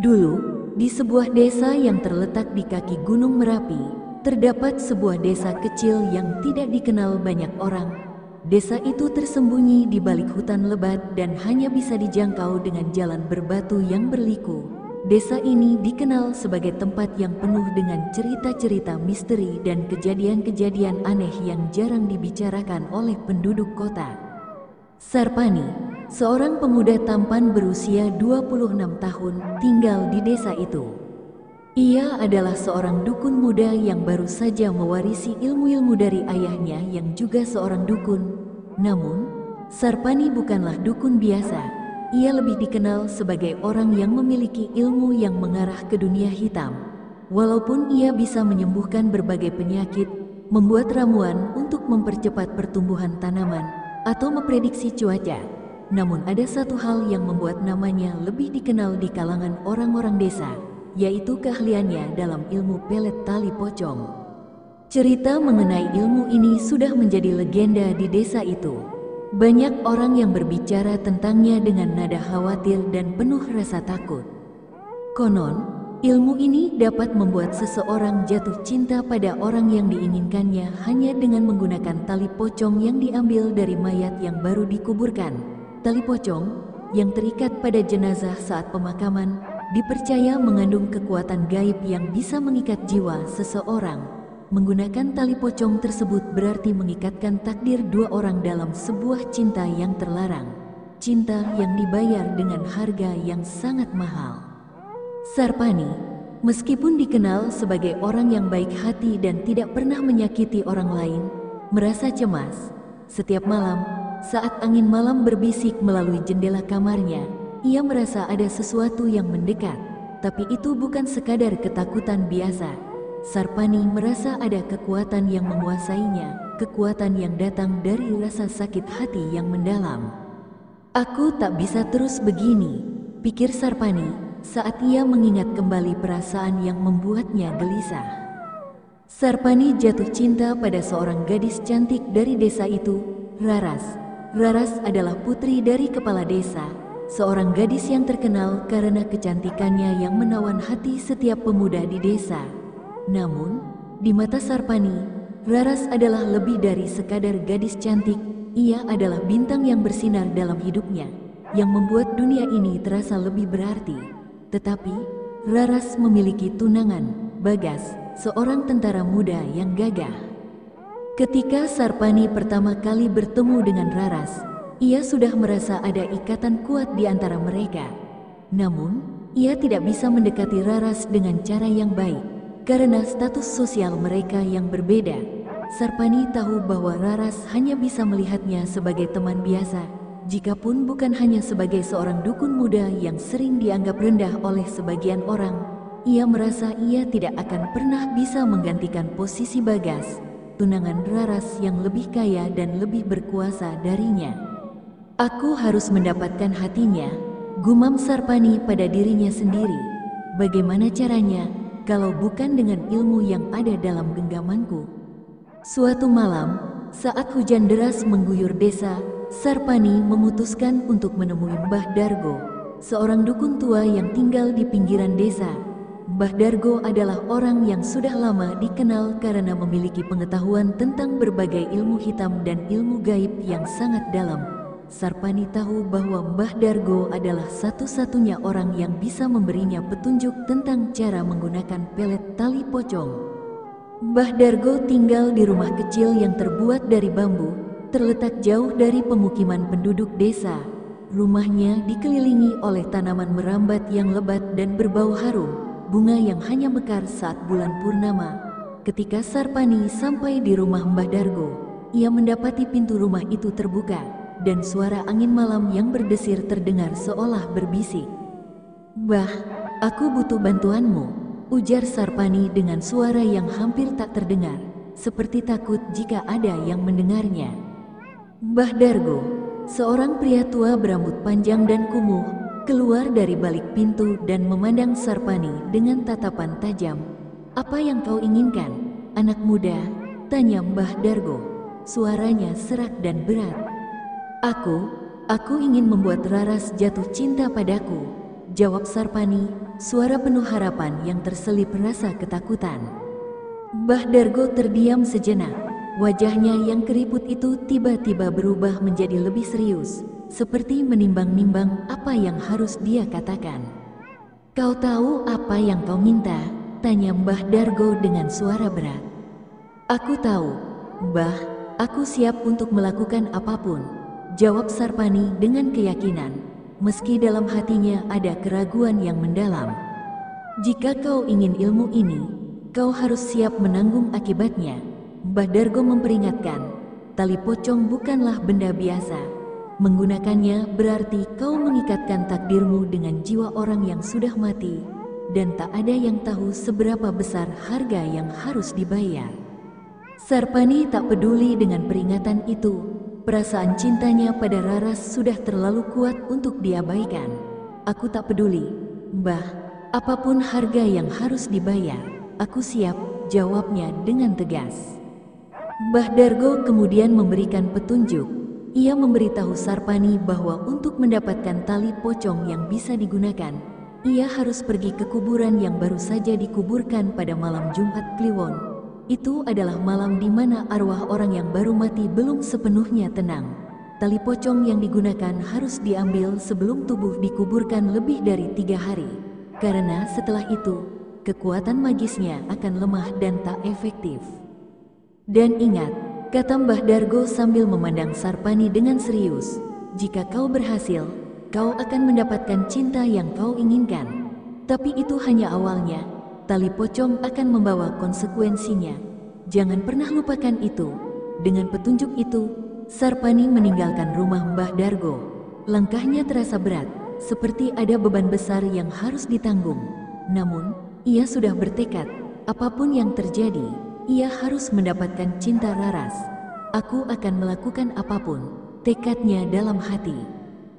Dulu, di sebuah desa yang terletak di kaki Gunung Merapi, terdapat sebuah desa kecil yang tidak dikenal banyak orang. Desa itu tersembunyi di balik hutan lebat dan hanya bisa dijangkau dengan jalan berbatu yang berliku. Desa ini dikenal sebagai tempat yang penuh dengan cerita-cerita misteri dan kejadian-kejadian aneh yang jarang dibicarakan oleh penduduk kota. Sarpani, seorang pemuda tampan berusia 26 tahun, tinggal di desa itu. Ia adalah seorang dukun muda yang baru saja mewarisi ilmu-ilmu dari ayahnya yang juga seorang dukun. Namun, Sarpani bukanlah dukun biasa. Ia lebih dikenal sebagai orang yang memiliki ilmu yang mengarah ke dunia hitam. Walaupun ia bisa menyembuhkan berbagai penyakit, membuat ramuan untuk mempercepat pertumbuhan tanaman, atau memprediksi cuaca, namun ada satu hal yang membuat namanya lebih dikenal di kalangan orang-orang desa, yaitu keahliannya dalam ilmu pelet tali pocong. Cerita mengenai ilmu ini sudah menjadi legenda di desa itu. Banyak orang yang berbicara tentangnya dengan nada khawatir dan penuh rasa takut. Konon, ilmu ini dapat membuat seseorang jatuh cinta pada orang yang diinginkannya hanya dengan menggunakan tali pocong yang diambil dari mayat yang baru dikuburkan. Tali pocong yang terikat pada jenazah saat pemakaman dipercaya mengandung kekuatan gaib yang bisa mengikat jiwa seseorang. Menggunakan tali pocong tersebut berarti mengikatkan takdir dua orang dalam sebuah cinta yang terlarang. Cinta yang dibayar dengan harga yang sangat mahal. Sarpani, meskipun dikenal sebagai orang yang baik hati dan tidak pernah menyakiti orang lain, merasa cemas. Setiap malam, saat angin malam berbisik melalui jendela kamarnya, ia merasa ada sesuatu yang mendekat. Tapi itu bukan sekadar ketakutan biasa. Sarpani merasa ada kekuatan yang menguasainya, kekuatan yang datang dari rasa sakit hati yang mendalam. Aku tak bisa terus begini, pikir Sarpani saat ia mengingat kembali perasaan yang membuatnya gelisah. Sarpani jatuh cinta pada seorang gadis cantik dari desa itu, Raras. Raras adalah putri dari kepala desa, seorang gadis yang terkenal karena kecantikannya yang menawan hati setiap pemuda di desa. Namun, di mata Sarpani, Raras adalah lebih dari sekadar gadis cantik. Ia adalah bintang yang bersinar dalam hidupnya, yang membuat dunia ini terasa lebih berarti. Tetapi, Raras memiliki tunangan, Bagas, seorang tentara muda yang gagah. Ketika Sarpani pertama kali bertemu dengan Raras, ia sudah merasa ada ikatan kuat di antara mereka. Namun, ia tidak bisa mendekati Raras dengan cara yang baik. Karena status sosial mereka yang berbeda, Sarpani tahu bahwa Raras hanya bisa melihatnya sebagai teman biasa, jikapun bukan hanya sebagai seorang dukun muda yang sering dianggap rendah oleh sebagian orang. Ia merasa ia tidak akan pernah bisa menggantikan posisi Bagas, tunangan Raras yang lebih kaya dan lebih berkuasa darinya. Aku harus mendapatkan hatinya, gumam Sarpani pada dirinya sendiri. Bagaimana caranya? Kalau bukan dengan ilmu yang ada dalam genggamanku. Suatu malam, saat hujan deras mengguyur desa, Sarpani memutuskan untuk menemui Mbah Dargo, seorang dukun tua yang tinggal di pinggiran desa. Mbah Dargo adalah orang yang sudah lama dikenal karena memiliki pengetahuan tentang berbagai ilmu hitam dan ilmu gaib yang sangat dalam. Sarpani tahu bahwa Mbah Dargo adalah satu-satunya orang yang bisa memberinya petunjuk tentang cara menggunakan pelet tali pocong. Mbah Dargo tinggal di rumah kecil yang terbuat dari bambu, terletak jauh dari pemukiman penduduk desa. Rumahnya dikelilingi oleh tanaman merambat yang lebat dan berbau harum, bunga yang hanya mekar saat bulan purnama. Ketika Sarpani sampai di rumah Mbah Dargo, ia mendapati pintu rumah itu terbuka. Dan suara angin malam yang berdesir terdengar seolah berbisik. "Mbah, aku butuh bantuanmu," ujar Sarpani dengan suara yang hampir tak terdengar, seperti takut jika ada yang mendengarnya. Mbah Dargo, seorang pria tua berambut panjang dan kumuh, keluar dari balik pintu dan memandang Sarpani dengan tatapan tajam. "Apa yang kau inginkan, anak muda?" tanya Mbah Dargo. Suaranya serak dan berat. Aku ingin membuat Raras jatuh cinta padaku. jawab Sarpani, suara penuh harapan yang terselip rasa ketakutan. Mbah Dargo terdiam sejenak. Wajahnya yang keriput itu tiba-tiba berubah menjadi lebih serius, seperti menimbang-nimbang apa yang harus dia katakan. "Kau tahu apa yang kau minta?" tanya Mbah Dargo dengan suara berat. "Aku tahu, Mbah, aku siap untuk melakukan apapun," jawab Sarpani dengan keyakinan, meski dalam hatinya ada keraguan yang mendalam. "Jika kau ingin ilmu ini, kau harus siap menanggung akibatnya," Mbah Dargo memperingatkan. "Tali pocong bukanlah benda biasa. Menggunakannya berarti kau mengikatkan takdirmu dengan jiwa orang yang sudah mati, dan tak ada yang tahu seberapa besar harga yang harus dibayar." Sarpani tak peduli dengan peringatan itu. Perasaan cintanya pada Raras sudah terlalu kuat untuk diabaikan. "Aku tak peduli, Mbah. Apapun harga yang harus dibayar, aku siap," jawabnya dengan tegas. Mbah Dargo kemudian memberikan petunjuk. Ia memberitahu Sarpani bahwa untuk mendapatkan tali pocong yang bisa digunakan, ia harus pergi ke kuburan yang baru saja dikuburkan pada malam Jumat Kliwon. Itu adalah malam di mana arwah orang yang baru mati belum sepenuhnya tenang. Tali pocong yang digunakan harus diambil sebelum tubuh dikuburkan lebih dari 3 hari. Karena setelah itu, kekuatan magisnya akan lemah dan tak efektif. "Dan ingat," kata Mbah Dargo sambil memandang Sarpani dengan serius, "jika kau berhasil, kau akan mendapatkan cinta yang kau inginkan. Tapi itu hanya awalnya. Tali pocong akan membawa konsekuensinya. Jangan pernah lupakan itu." Dengan petunjuk itu, Sarpani meninggalkan rumah Mbah Dargo. Langkahnya terasa berat, seperti ada beban besar yang harus ditanggung. Namun, ia sudah bertekad, apapun yang terjadi, ia harus mendapatkan cinta Raras. "Aku akan melakukan apapun," tekadnya dalam hati.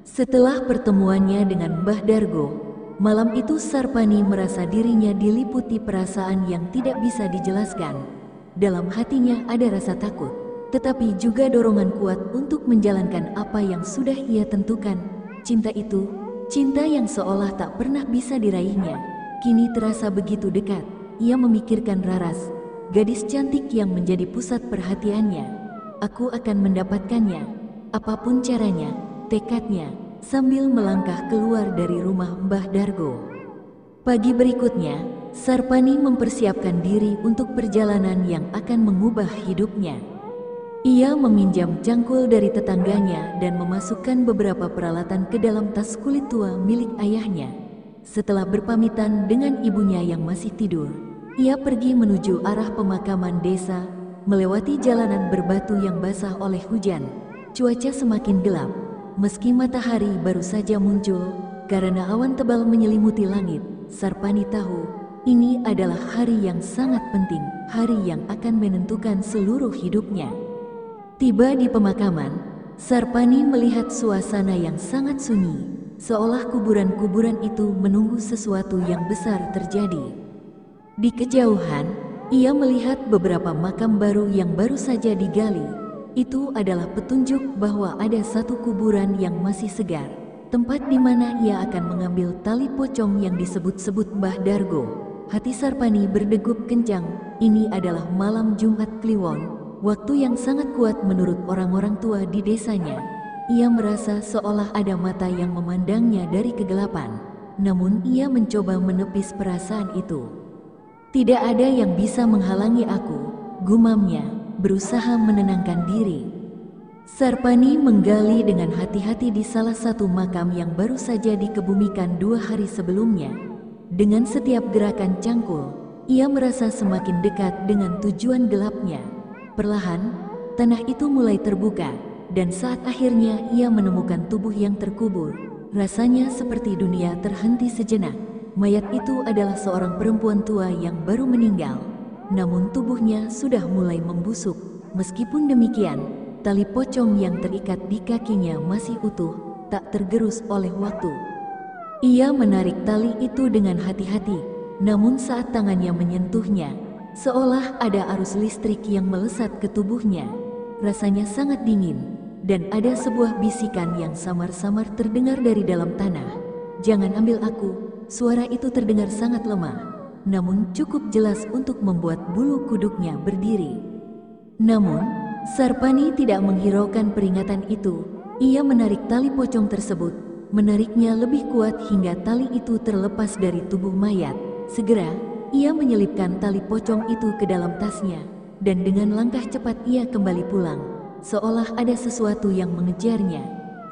Setelah pertemuannya dengan Mbah Dargo, malam itu Sarpani merasa dirinya diliputi perasaan yang tidak bisa dijelaskan. Dalam hatinya ada rasa takut, tetapi juga dorongan kuat untuk menjalankan apa yang sudah ia tentukan. Cinta itu, cinta yang seolah tak pernah bisa diraihnya, kini terasa begitu dekat. Ia memikirkan Raras, gadis cantik yang menjadi pusat perhatiannya. "Aku akan mendapatkannya, apapun caranya," tekadnya, sambil melangkah keluar dari rumah Mbah Dargo. Pagi berikutnya, Sarpani mempersiapkan diri untuk perjalanan yang akan mengubah hidupnya. Ia meminjam cangkul dari tetangganya dan memasukkan beberapa peralatan ke dalam tas kulit tua milik ayahnya. Setelah berpamitan dengan ibunya yang masih tidur, ia pergi menuju arah pemakaman desa, melewati jalanan berbatu yang basah oleh hujan. Cuaca semakin gelap, meski matahari baru saja muncul, karena awan tebal menyelimuti langit. Sarpani tahu, ini adalah hari yang sangat penting, hari yang akan menentukan seluruh hidupnya. Tiba di pemakaman, Sarpani melihat suasana yang sangat sunyi, seolah kuburan-kuburan itu menunggu sesuatu yang besar terjadi. Di kejauhan, ia melihat beberapa makam baru yang baru saja digali. Itu adalah petunjuk bahwa ada satu kuburan yang masih segar, tempat di mana ia akan mengambil tali pocong yang disebut-sebut Mbah Dargo. Hati Sarpani berdegup kencang. Ini adalah malam Jumat Kliwon, waktu yang sangat kuat menurut orang-orang tua di desanya. Ia merasa seolah ada mata yang memandangnya dari kegelapan, namun ia mencoba menepis perasaan itu. "Tidak ada yang bisa menghalangi aku," gumamnya, berusaha menenangkan diri. Sarpani menggali dengan hati-hati di salah satu makam yang baru saja dikebumikan 2 hari sebelumnya. Dengan setiap gerakan cangkul, ia merasa semakin dekat dengan tujuan gelapnya. Perlahan, tanah itu mulai terbuka, dan saat akhirnya ia menemukan tubuh yang terkubur. Rasanya seperti dunia terhenti sejenak. Mayat itu adalah seorang perempuan tua yang baru meninggal, namun tubuhnya sudah mulai membusuk. Meskipun demikian, tali pocong yang terikat di kakinya masih utuh, tak tergerus oleh waktu. Ia menarik tali itu dengan hati-hati, namun saat tangannya menyentuhnya, seolah ada arus listrik yang melesat ke tubuhnya. Rasanya sangat dingin, dan ada sebuah bisikan yang samar-samar terdengar dari dalam tanah. "Jangan ambil aku." Suara itu terdengar sangat lemah, namun cukup jelas untuk membuat bulu kuduknya berdiri. Namun, Sarpani tidak menghiraukan peringatan itu. Ia menarik tali pocong tersebut, menariknya lebih kuat hingga tali itu terlepas dari tubuh mayat. Segera, ia menyelipkan tali pocong itu ke dalam tasnya, dan dengan langkah cepat ia kembali pulang, seolah ada sesuatu yang mengejarnya.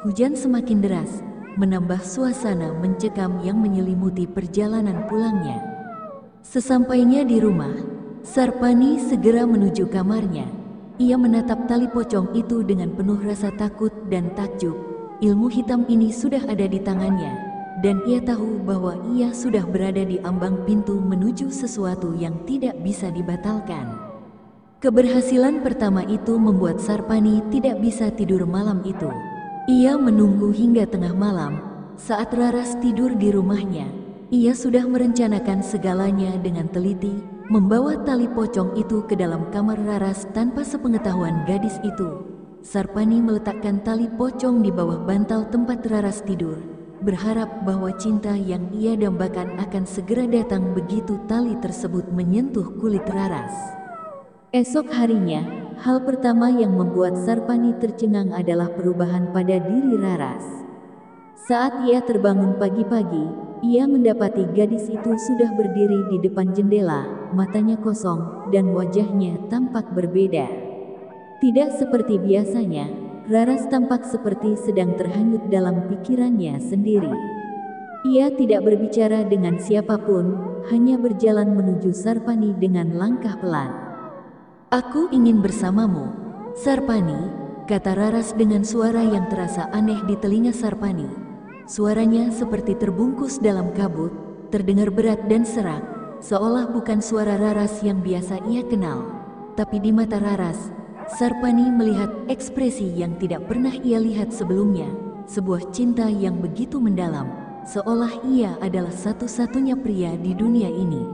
Hujan semakin deras, menambah suasana mencekam yang menyelimuti perjalanan pulangnya. Sesampainya di rumah, Sarpani segera menuju kamarnya. Ia menatap tali pocong itu dengan penuh rasa takut dan takjub. Ilmu hitam ini sudah ada di tangannya, dan ia tahu bahwa ia sudah berada di ambang pintu menuju sesuatu yang tidak bisa dibatalkan. Keberhasilan pertama itu membuat Sarpani tidak bisa tidur malam itu. Ia menunggu hingga tengah malam, saat Raras tidur di rumahnya. Ia sudah merencanakan segalanya dengan teliti, membawa tali pocong itu ke dalam kamar Raras tanpa sepengetahuan gadis itu. Sarpani meletakkan tali pocong di bawah bantal tempat Raras tidur, berharap bahwa cinta yang ia dambakan akan segera datang begitu tali tersebut menyentuh kulit Raras. Esok harinya, hal pertama yang membuat Sarpani tercengang adalah perubahan pada diri Raras. Saat ia terbangun pagi-pagi, ia mendapati gadis itu sudah berdiri di depan jendela, matanya kosong, dan wajahnya tampak berbeda. Tidak seperti biasanya, Raras tampak seperti sedang terhanyut dalam pikirannya sendiri. Ia tidak berbicara dengan siapapun, hanya berjalan menuju Sarpani dengan langkah pelan. "Aku ingin bersamamu, Sarpani," kata Raras dengan suara yang terasa aneh di telinga Sarpani. Suaranya seperti terbungkus dalam kabut, terdengar berat dan serak, seolah bukan suara Raras yang biasa ia kenal. Tapi di mata Raras, Sarpani melihat ekspresi yang tidak pernah ia lihat sebelumnya, sebuah cinta yang begitu mendalam, seolah ia adalah satu-satunya pria di dunia ini.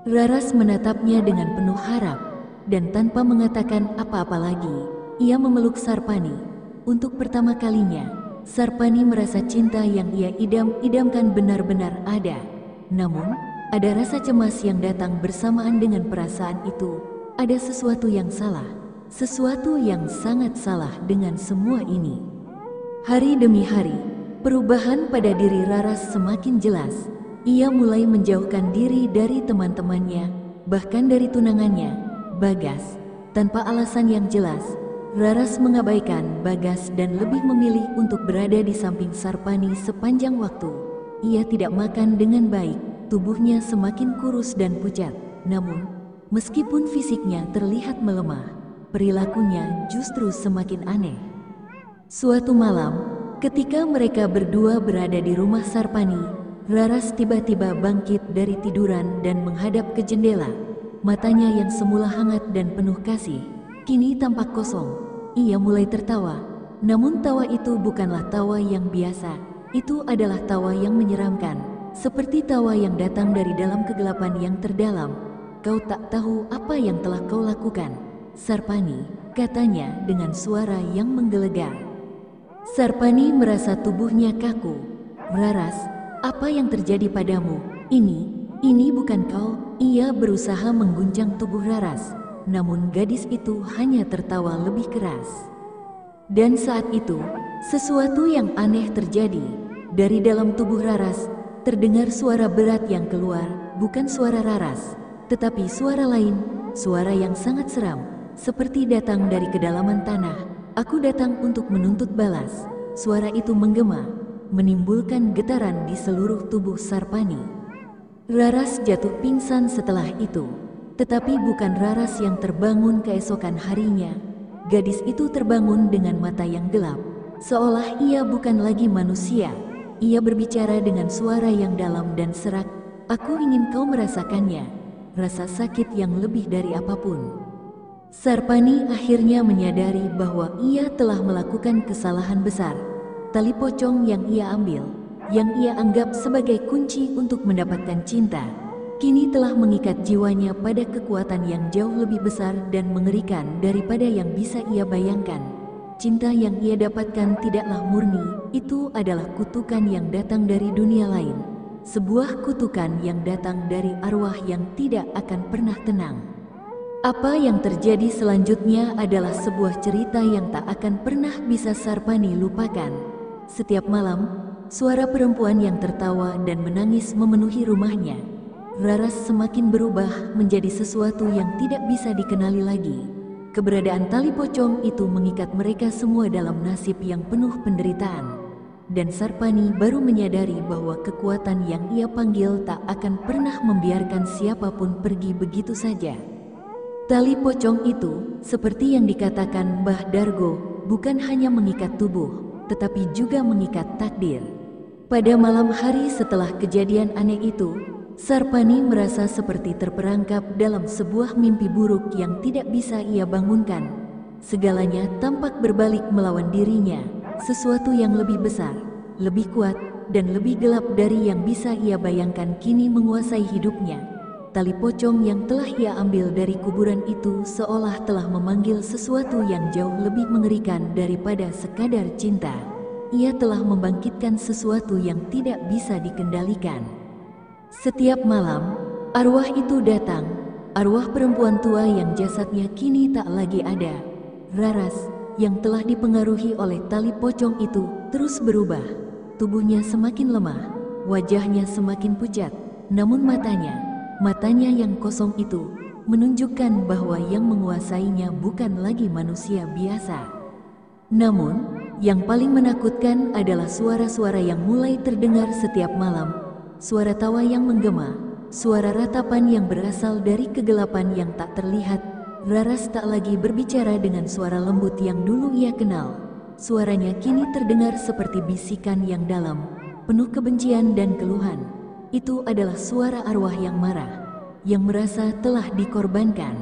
Raras menatapnya dengan penuh harap, dan tanpa mengatakan apa-apa lagi, ia memeluk Sarpani. Untuk pertama kalinya, Sarpani merasa cinta yang ia idam-idamkan benar-benar ada. Namun, ada rasa cemas yang datang bersamaan dengan perasaan itu. Ada sesuatu yang salah, sesuatu yang sangat salah dengan semua ini. Hari demi hari, perubahan pada diri Raras semakin jelas. Ia mulai menjauhkan diri dari teman-temannya, bahkan dari tunangannya, Bagas. Tanpa alasan yang jelas, Raras mengabaikan Bagas dan lebih memilih untuk berada di samping Sarpani sepanjang waktu. Ia tidak makan dengan baik, tubuhnya semakin kurus dan pucat. Namun, meskipun fisiknya terlihat melemah, perilakunya justru semakin aneh. Suatu malam, ketika mereka berdua berada di rumah Sarpani, Raras tiba-tiba bangkit dari tiduran dan menghadap ke jendela. Matanya yang semula hangat dan penuh kasih, kini tampak kosong. Ia mulai tertawa, namun tawa itu bukanlah tawa yang biasa. Itu adalah tawa yang menyeramkan, seperti tawa yang datang dari dalam kegelapan yang terdalam. "Kau tak tahu apa yang telah kau lakukan, Sarpani," katanya dengan suara yang menggelegar. Sarpani merasa tubuhnya kaku. "Raras, apa yang terjadi padamu? Ini bukan kau." Ia berusaha mengguncang tubuh Raras, namun gadis itu hanya tertawa lebih keras. Dan saat itu, sesuatu yang aneh terjadi. Dari dalam tubuh Raras, terdengar suara berat yang keluar, bukan suara Raras, tetapi suara lain, suara yang sangat seram, seperti datang dari kedalaman tanah. "Aku datang untuk menuntut balas." Suara itu menggema, menimbulkan getaran di seluruh tubuh Sarpani. Raras jatuh pingsan setelah itu. Tetapi bukan Raras yang terbangun keesokan harinya. Gadis itu terbangun dengan mata yang gelap, seolah ia bukan lagi manusia. Ia berbicara dengan suara yang dalam dan serak. "Aku ingin kau merasakannya, rasa sakit yang lebih dari apapun." Sarpani akhirnya menyadari bahwa ia telah melakukan kesalahan besar. Tali pocong yang ia ambil, yang ia anggap sebagai kunci untuk mendapatkan cinta, kini telah mengikat jiwanya pada kekuatan yang jauh lebih besar dan mengerikan daripada yang bisa ia bayangkan. cinta yang ia dapatkan tidaklah murni, itu adalah kutukan yang datang dari dunia lain. Sebuah kutukan yang datang dari arwah yang tidak akan pernah tenang. Apa yang terjadi selanjutnya adalah sebuah cerita yang tak akan pernah bisa Sarpani lupakan. Setiap malam, suara perempuan yang tertawa dan menangis memenuhi rumahnya. Raras semakin berubah menjadi sesuatu yang tidak bisa dikenali lagi. Keberadaan tali pocong itu mengikat mereka semua dalam nasib yang penuh penderitaan. Dan Sarpani baru menyadari bahwa kekuatan yang ia panggil tak akan pernah membiarkan siapapun pergi begitu saja. Tali pocong itu, seperti yang dikatakan Mbah Dargo, bukan hanya mengikat tubuh, tetapi juga mengikat takdir. Pada malam hari setelah kejadian aneh itu, Sarpani merasa seperti terperangkap dalam sebuah mimpi buruk yang tidak bisa ia bangunkan. Segalanya tampak berbalik melawan dirinya, sesuatu yang lebih besar, lebih kuat, dan lebih gelap dari yang bisa ia bayangkan kini menguasai hidupnya. Tali pocong yang telah ia ambil dari kuburan itu seolah telah memanggil sesuatu yang jauh lebih mengerikan daripada sekadar cinta. Ia telah membangkitkan sesuatu yang tidak bisa dikendalikan. Setiap malam, arwah itu datang, arwah perempuan tua yang jasadnya kini tak lagi ada. Raras, yang telah dipengaruhi oleh tali pocong itu, terus berubah. Tubuhnya semakin lemah, wajahnya semakin pucat, namun matanya yang kosong itu, menunjukkan bahwa yang menguasainya bukan lagi manusia biasa. Namun, yang paling menakutkan adalah suara-suara yang mulai terdengar setiap malam. Suara tawa yang menggema, suara ratapan yang berasal dari kegelapan yang tak terlihat. Raras tak lagi berbicara dengan suara lembut yang dulu ia kenal. Suaranya kini terdengar seperti bisikan yang dalam, penuh kebencian dan keluhan. Itu adalah suara arwah yang marah, yang merasa telah dikorbankan.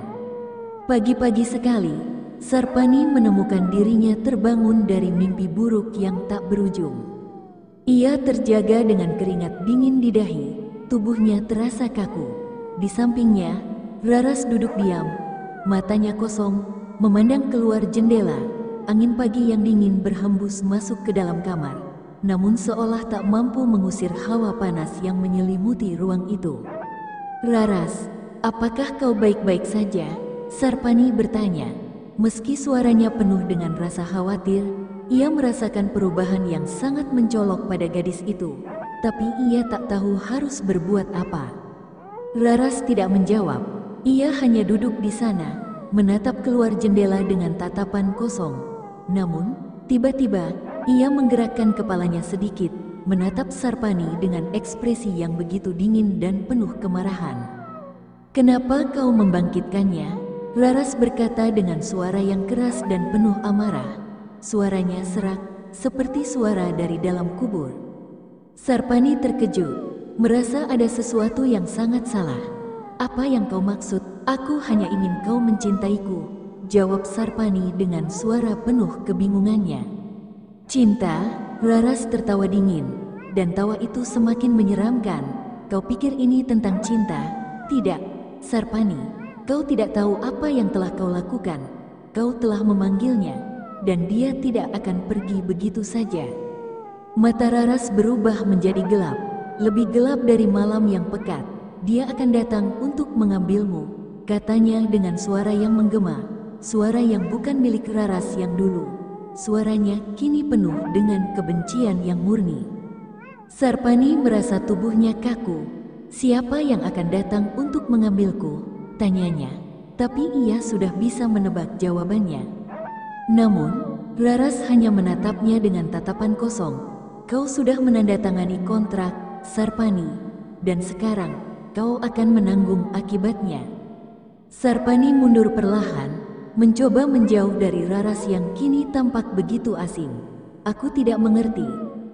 Pagi-pagi sekali, Sarpani menemukan dirinya terbangun dari mimpi buruk yang tak berujung. Ia terjaga dengan keringat dingin di dahi, tubuhnya terasa kaku. Di sampingnya, Raras duduk diam, matanya kosong, memandang keluar jendela. Angin pagi yang dingin berhembus masuk ke dalam kamar, namun seolah tak mampu mengusir hawa panas yang menyelimuti ruang itu. "Raras, apakah kau baik-baik saja?" Sarpani bertanya. Meski suaranya penuh dengan rasa khawatir, ia merasakan perubahan yang sangat mencolok pada gadis itu, tapi ia tak tahu harus berbuat apa. Raras tidak menjawab, ia hanya duduk di sana, menatap keluar jendela dengan tatapan kosong. Namun, tiba-tiba, ia menggerakkan kepalanya sedikit, menatap Sarpani dengan ekspresi yang begitu dingin dan penuh kemarahan. "Kenapa kau membangkitkannya?" Raras berkata dengan suara yang keras dan penuh amarah. Suaranya serak, seperti suara dari dalam kubur. Sarpani terkejut, merasa ada sesuatu yang sangat salah. "Apa yang kau maksud?" "Aku hanya ingin kau mencintaiku," jawab Sarpani dengan suara penuh kebingungannya. "Cinta?" Raras tertawa dingin, dan tawa itu semakin menyeramkan. "Kau pikir ini tentang cinta?" "Tidak, Sarpani. Kau tidak tahu apa yang telah kau lakukan. Kau telah memanggilnya, dan dia tidak akan pergi begitu saja." Mata Raras berubah menjadi gelap, lebih gelap dari malam yang pekat. "Dia akan datang untuk mengambilmu," katanya dengan suara yang menggema, suara yang bukan milik Raras yang dulu. Suaranya kini penuh dengan kebencian yang murni. Sarpani merasa tubuhnya kaku. "Siapa yang akan datang untuk mengambilku?" tanyanya, tapi ia sudah bisa menebak jawabannya. Namun, Raras hanya menatapnya dengan tatapan kosong. "Kau sudah menandatangani kontrak, Sarpani, dan sekarang kau akan menanggung akibatnya." Sarpani mundur perlahan, mencoba menjauh dari Raras yang kini tampak begitu asing. "Aku tidak mengerti.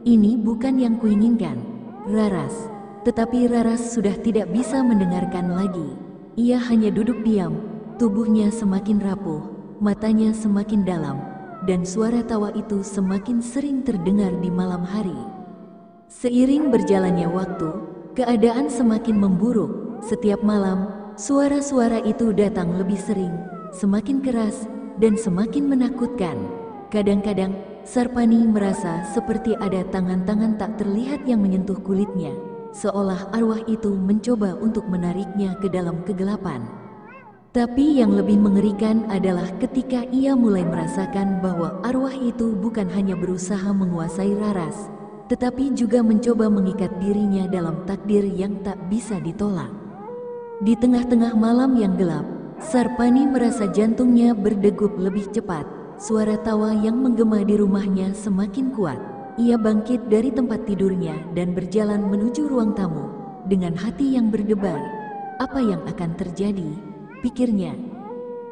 Ini bukan yang kuinginkan, Raras." Tetapi Raras sudah tidak bisa mendengarkan lagi. Ia hanya duduk diam, tubuhnya semakin rapuh, matanya semakin dalam, dan suara tawa itu semakin sering terdengar di malam hari. Seiring berjalannya waktu, keadaan semakin memburuk. Setiap malam, suara-suara itu datang lebih sering, semakin keras, dan semakin menakutkan. Kadang-kadang, Sarpani merasa seperti ada tangan-tangan tak terlihat yang menyentuh kulitnya, seolah arwah itu mencoba untuk menariknya ke dalam kegelapan. Tapi yang lebih mengerikan adalah ketika ia mulai merasakan bahwa arwah itu bukan hanya berusaha menguasai Raras, tetapi juga mencoba mengikat dirinya dalam takdir yang tak bisa ditolak. Di tengah-tengah malam yang gelap, Sarpani merasa jantungnya berdegup lebih cepat. Suara tawa yang menggema di rumahnya semakin kuat. Ia bangkit dari tempat tidurnya dan berjalan menuju ruang tamu dengan hati yang berdebar. Apa yang akan terjadi? Pikirnya.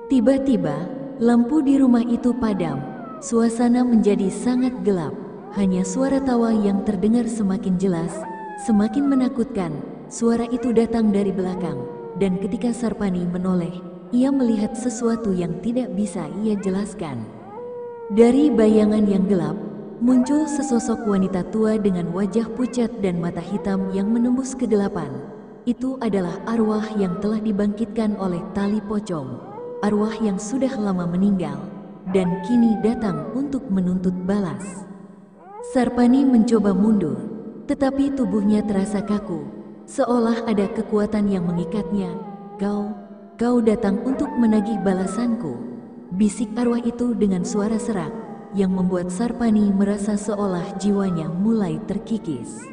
Tiba-tiba, lampu di rumah itu padam. Suasana menjadi sangat gelap. Hanya suara tawa yang terdengar semakin jelas, semakin menakutkan. Suara itu datang dari belakang, dan ketika Sarpani menoleh, ia melihat sesuatu yang tidak bisa ia jelaskan. Dari bayangan yang gelap, muncul sesosok wanita tua dengan wajah pucat dan mata hitam yang menembus kegelapan. Itu adalah arwah yang telah dibangkitkan oleh tali pocong, arwah yang sudah lama meninggal, dan kini datang untuk menuntut balas. Sarpani mencoba mundur, tetapi tubuhnya terasa kaku, seolah ada kekuatan yang mengikatnya. Kau datang untuk menagih balasanku, bisik arwah itu dengan suara serak, yang membuat Sarpani merasa seolah jiwanya mulai terkikis.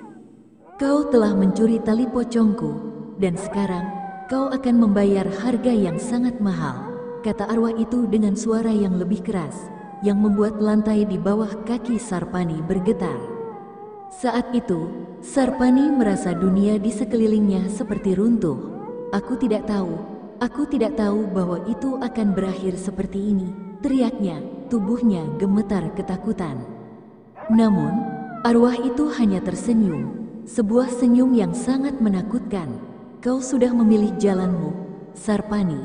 Kau telah mencuri tali pocongku, dan sekarang kau akan membayar harga yang sangat mahal, kata arwah itu dengan suara yang lebih keras, yang membuat lantai di bawah kaki Sarpani bergetar. Saat itu, Sarpani merasa dunia di sekelilingnya seperti runtuh. Aku tidak tahu bahwa itu akan berakhir seperti ini, teriaknya, tubuhnya gemetar ketakutan. Namun, arwah itu hanya tersenyum. Sebuah senyum yang sangat menakutkan. Kau sudah memilih jalanmu, Sarpani,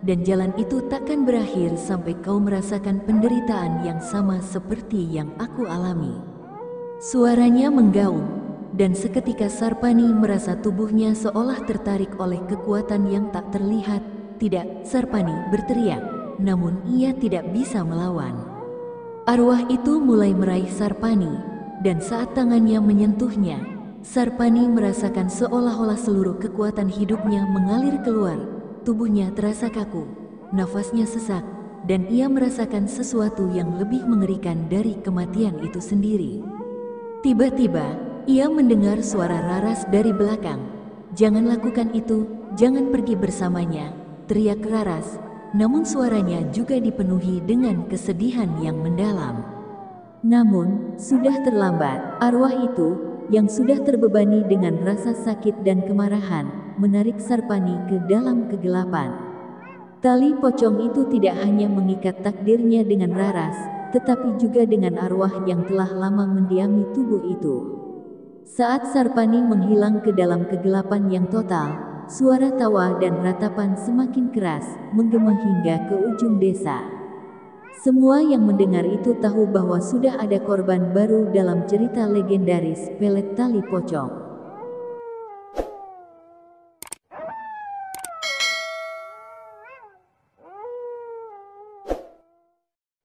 dan jalan itu takkan berakhir sampai kau merasakan penderitaan yang sama seperti yang aku alami. Suaranya menggaung, dan seketika Sarpani merasa tubuhnya seolah tertarik oleh kekuatan yang tak terlihat. Tidak, Sarpani berteriak, namun ia tidak bisa melawan. Arwah itu mulai meraih Sarpani, dan saat tangannya menyentuhnya, Sarpani merasakan seolah-olah seluruh kekuatan hidupnya mengalir keluar. Tubuhnya terasa kaku, nafasnya sesak, dan ia merasakan sesuatu yang lebih mengerikan dari kematian itu sendiri. Tiba-tiba, ia mendengar suara Raras dari belakang. Jangan lakukan itu, jangan pergi bersamanya, teriak Raras, namun suaranya juga dipenuhi dengan kesedihan yang mendalam. Namun, sudah terlambat. Arwah itu, yang sudah terbebani dengan rasa sakit dan kemarahan, menarik Sarpani ke dalam kegelapan. Tali pocong itu tidak hanya mengikat takdirnya dengan Raras, tetapi juga dengan arwah yang telah lama mendiami tubuh itu. Saat Sarpani menghilang ke dalam kegelapan yang total, suara tawa dan ratapan semakin keras, menggema hingga ke ujung desa. Semua yang mendengar itu tahu bahwa sudah ada korban baru dalam cerita legendaris pelet tali pocong.